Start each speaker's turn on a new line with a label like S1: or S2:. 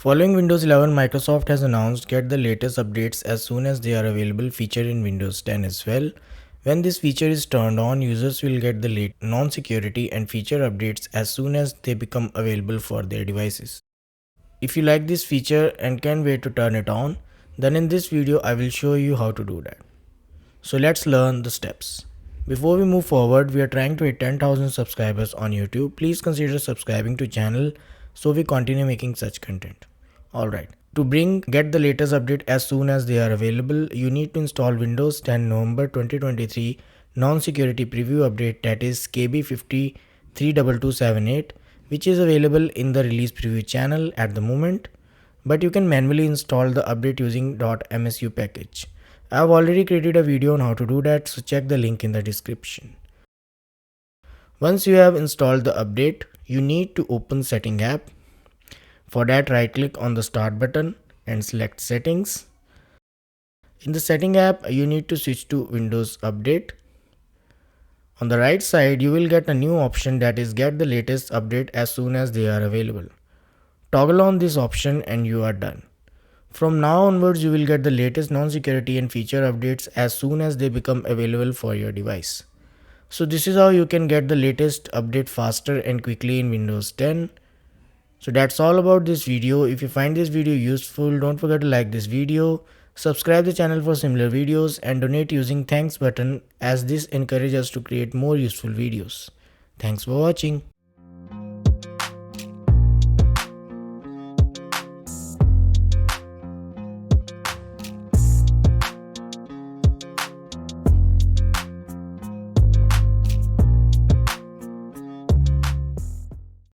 S1: Following Windows 11, Microsoft has announced get the latest updates as soon as they are available feature in Windows 10 as well. When this feature is turned on, users will get the late non-security and feature updates as soon as they become available for their devices. If you like this feature and can't wait to turn it on, then in this video I will show you how to do that. So let's learn the steps. Before we move forward, we are trying to hit 10,000 subscribers on YouTube. Please consider subscribing to channel so we continue making such content. Alright, to get the latest update as soon as they are available, you need to install Windows 10 November 2023 non-security preview update, that is KB50-32278, which is available in the release preview channel at the moment, but you can manually install the update using .msu package. I have already created a video on how to do that, so check the link in the description. Once you have installed the update, you need to open Setting app. For that, right click on the Start button and select Settings. In the Setting app, you need to switch to Windows Update. On the right side, you will get a new option, that is get the latest update as soon as they are available. Toggle on this option and you are done. From now onwards, you will get the latest non-security and feature updates as soon as they become available for your device. So this is how you can get the latest update faster and quickly in Windows 10. So that's all about this video. If you find this video useful, don't forget to like this video, subscribe the channel for similar videos, and donate using thanks button, as this encourages us to create more useful videos. Thanks for watching.